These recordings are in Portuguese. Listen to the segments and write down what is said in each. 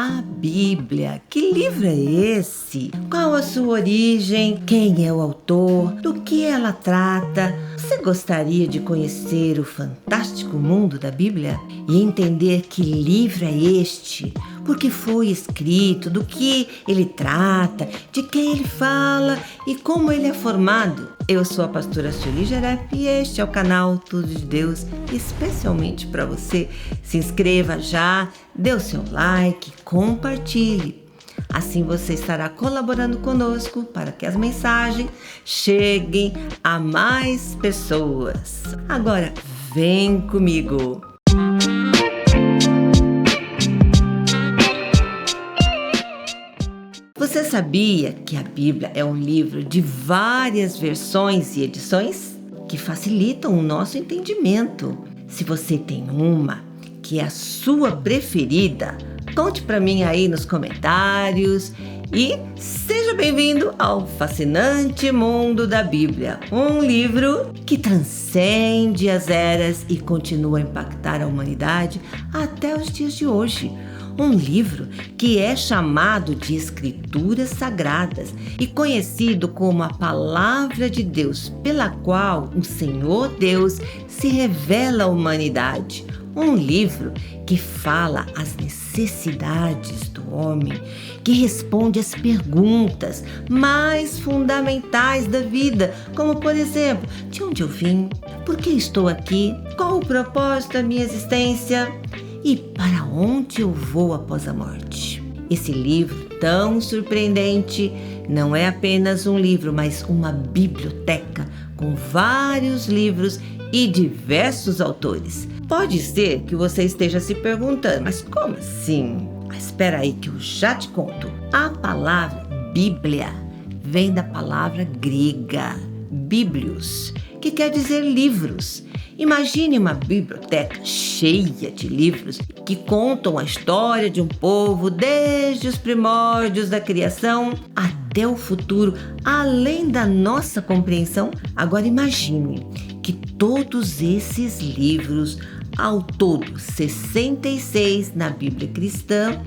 A Bíblia. Que livro é esse? Qual a sua origem? Quem é o autor? Do que ela trata? Você gostaria de conhecer o fantástico mundo da Bíblia e entender que livro é este? Por que foi escrito? Do que ele trata? De quem ele fala? E como ele é formado? Eu sou a pastora Sueli Jerep e este é o canal Tudo de Deus, especialmente para você. Se inscreva já, dê o seu like, compartilhe. Assim você estará colaborando conosco para que as mensagens cheguem a mais pessoas. Agora, vem comigo! Você sabia que a Bíblia é um livro de várias versões e edições que facilitam o nosso entendimento? Se você tem uma que é a sua preferida, conte para mim aí nos comentários e seja bem-vindo ao fascinante mundo da Bíblia, um livro que transcende as eras e continua a impactar a humanidade até os dias de hoje. Um livro que é chamado de Escrituras Sagradas e conhecido como a Palavra de Deus, pela qual o Senhor Deus se revela à humanidade. Um livro que fala as necessidades do homem, que responde às perguntas mais fundamentais da vida, como por exemplo, de onde eu vim? Por que estou aqui? Qual o propósito da minha existência? E para onde eu vou após a morte? Esse livro tão surpreendente não é apenas um livro, mas uma biblioteca com vários livros e diversos autores. Pode ser que você esteja se perguntando, mas como assim? Espera aí que eu já te conto. A palavra Bíblia vem da palavra grega Bíblios, que quer dizer livros. Imagine uma biblioteca cheia de livros que contam a história de um povo desde os primórdios da criação até o futuro, além da nossa compreensão. Agora imagine que todos esses livros, ao todo 66 na Bíblia cristã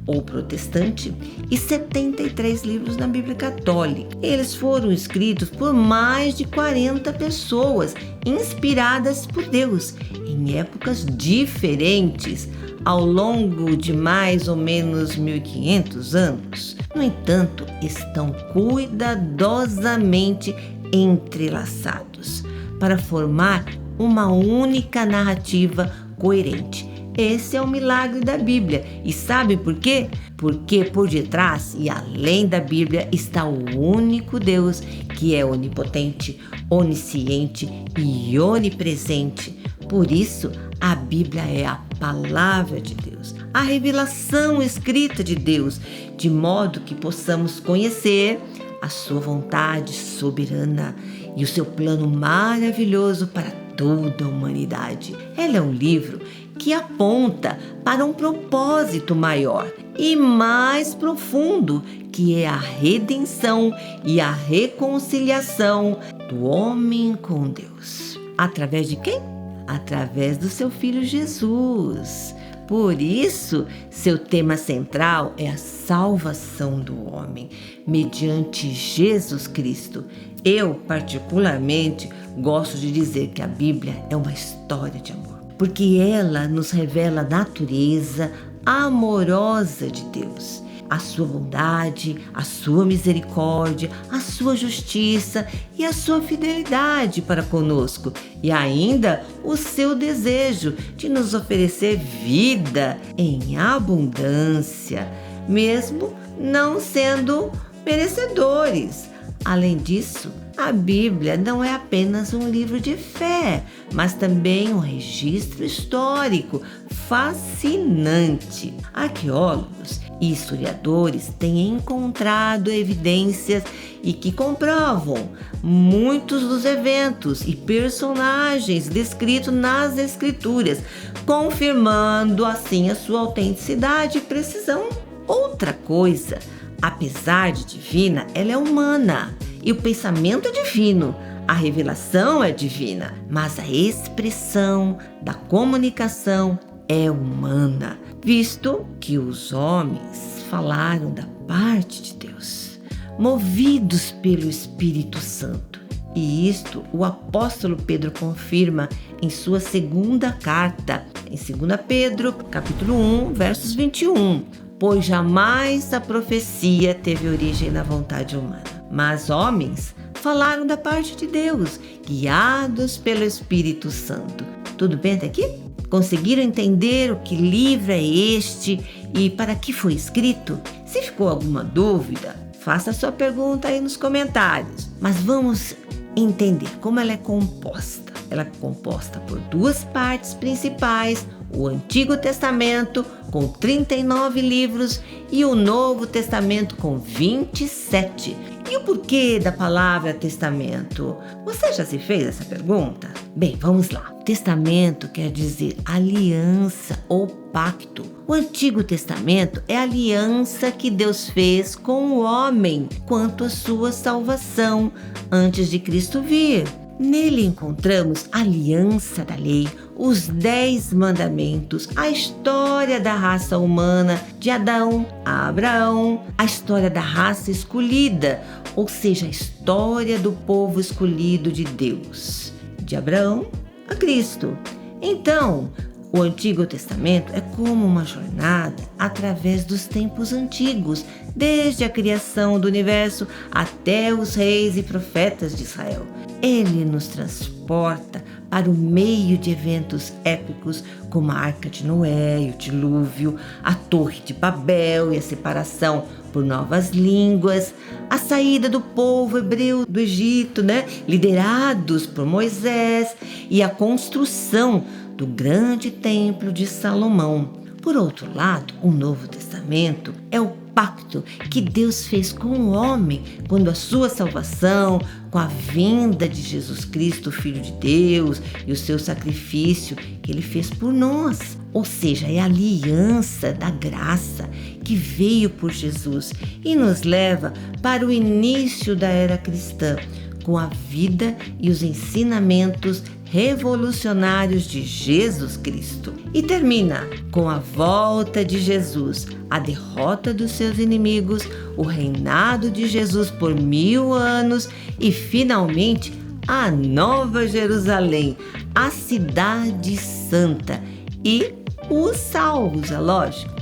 ou protestante e 73 livros na Bíblia católica. Eles foram escritos por mais de 40 pessoas, inspiradas por Deus, em épocas diferentes, ao longo de mais ou menos 1500 anos. No entanto, estão cuidadosamente entrelaçados para formar uma única narrativa coerente. Esse é o milagre da Bíblia. E sabe por quê? Porque por detrás e além da Bíblia está o único Deus que é onipotente, onisciente e onipresente. Por isso, a Bíblia é a palavra de Deus, a revelação escrita de Deus, de modo que possamos conhecer a sua vontade soberana e o seu plano maravilhoso para toda a humanidade. Ela é um livro que aponta para um propósito maior e mais profundo, que é a redenção e a reconciliação do homem com Deus. Através de quem? Através do seu Filho Jesus. Por isso, seu tema central é a salvação do homem, mediante Jesus Cristo. Eu, particularmente, gosto de dizer que a Bíblia é uma história de amor, porque ela nos revela a natureza amorosa de Deus, a sua bondade, a sua misericórdia, a sua justiça e a sua fidelidade para conosco, e ainda o seu desejo de nos oferecer vida em abundância, mesmo não sendo merecedores. Além disso, a Bíblia não é apenas um livro de fé, mas também um registro histórico fascinante. Arqueólogos e historiadores têm encontrado evidências e que comprovam muitos dos eventos e personagens descritos nas Escrituras, confirmando assim a sua autenticidade e precisão. Outra coisa, apesar de divina, ela é humana e o pensamento é divino. A revelação é divina, mas a expressão da comunicação é humana. visto que os homens falaram da parte de Deus, movidos pelo Espírito Santo. E isto o apóstolo Pedro confirma em sua segunda carta, em 2 Pedro, capítulo 1, versos 21. Pois jamais a profecia teve origem na vontade humana, mas homens falaram da parte de Deus, guiados pelo Espírito Santo. Tudo bem até aqui? Conseguiram entender o que livro é este e para que foi escrito? Se ficou alguma dúvida, faça sua pergunta aí nos comentários. Mas vamos entender como ela é composta. Ela é composta por duas partes principais: o Antigo Testamento, com 39 livros, e o Novo Testamento, com 27. E o porquê da palavra testamento? Você já se fez essa pergunta? Bem, vamos lá. Testamento quer dizer aliança ou pacto. O Antigo Testamento é a aliança que Deus fez com o homem quanto à sua salvação antes de Cristo vir. Nele encontramos a aliança da lei, os 10 mandamentos, a história da raça humana, de Adão a Abraão, a história da raça escolhida, ou seja, a história do povo escolhido de Deus, de Abraão a Cristo. Então, o Antigo Testamento é como uma jornada através dos tempos antigos, desde a criação do universo até os reis e profetas de Israel. Ele nos transporta para o meio de eventos épicos como a Arca de Noé e o Dilúvio, a Torre de Babel e a separação por novas línguas, a saída do povo hebreu do Egito, liderados por Moisés, e a construção do grande templo de Salomão. Por outro lado, o Novo Testamento é o pacto que Deus fez com o homem quando a sua salvação, com a vinda de Jesus Cristo, Filho de Deus, e o seu sacrifício que ele fez por nós. Ou seja, é a aliança da graça que veio por Jesus e nos leva para o início da era cristã, com a vida e os ensinamentos revolucionários de Jesus Cristo. E termina com a volta de Jesus, a derrota dos seus inimigos, o reinado de Jesus por 1000 anos e, finalmente, a Nova Jerusalém, a Cidade Santa e os salvos, é lógico.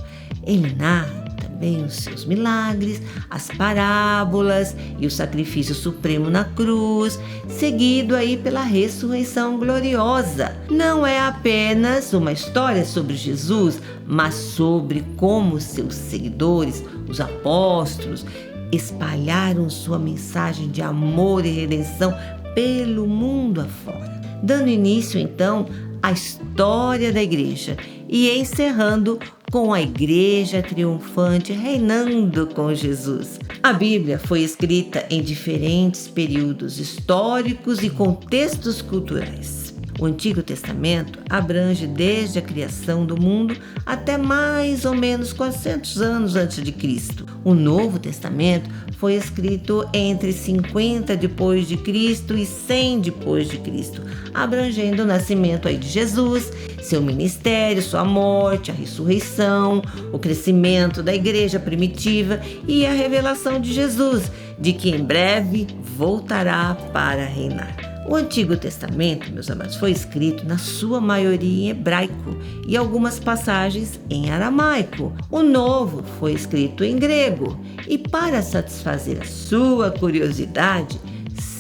Ele narra também os seus milagres, as parábolas e o sacrifício supremo na cruz, seguido aí pela ressurreição gloriosa. Não é apenas uma história sobre Jesus, mas sobre como seus seguidores, os apóstolos, espalharam sua mensagem de amor e redenção pelo mundo afora, dando início então à história da igreja e encerrando com a igreja triunfante reinando com Jesus. A Bíblia foi escrita em diferentes períodos históricos e contextos culturais. O Antigo Testamento abrange desde a criação do mundo até mais ou menos 400 anos antes de Cristo. O Novo Testamento foi escrito entre 50 depois de Cristo e 100 depois de Cristo, abrangendo o nascimento aí de Jesus, seu ministério, sua morte, a ressurreição, o crescimento da igreja primitiva e a revelação de Jesus, de que em breve voltará para reinar. O Antigo Testamento, meus amados, foi escrito na sua maioria em hebraico e algumas passagens em aramaico. O Novo foi escrito em grego e, para satisfazer a sua curiosidade,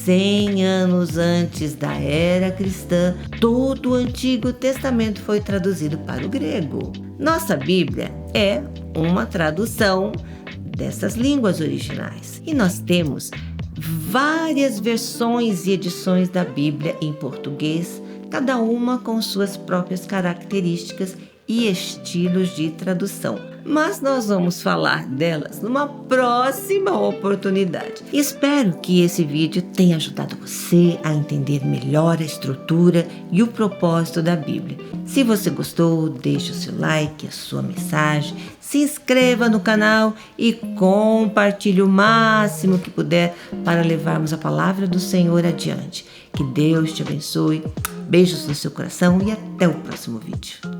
100 anos antes da era cristã, todo o Antigo Testamento foi traduzido para o grego. Nossa Bíblia é uma tradução dessas línguas originais e nós temos várias versões e edições da Bíblia em português, cada uma com suas próprias características e estilos de tradução. Mas nós vamos falar delas numa próxima oportunidade. Espero que esse vídeo tenha ajudado você a entender melhor a estrutura e o propósito da Bíblia. Se você gostou, deixe o seu like, a sua mensagem, se inscreva no canal e compartilhe o máximo que puder para levarmos a palavra do Senhor adiante. Que Deus te abençoe. Beijos no seu coração e até o próximo vídeo.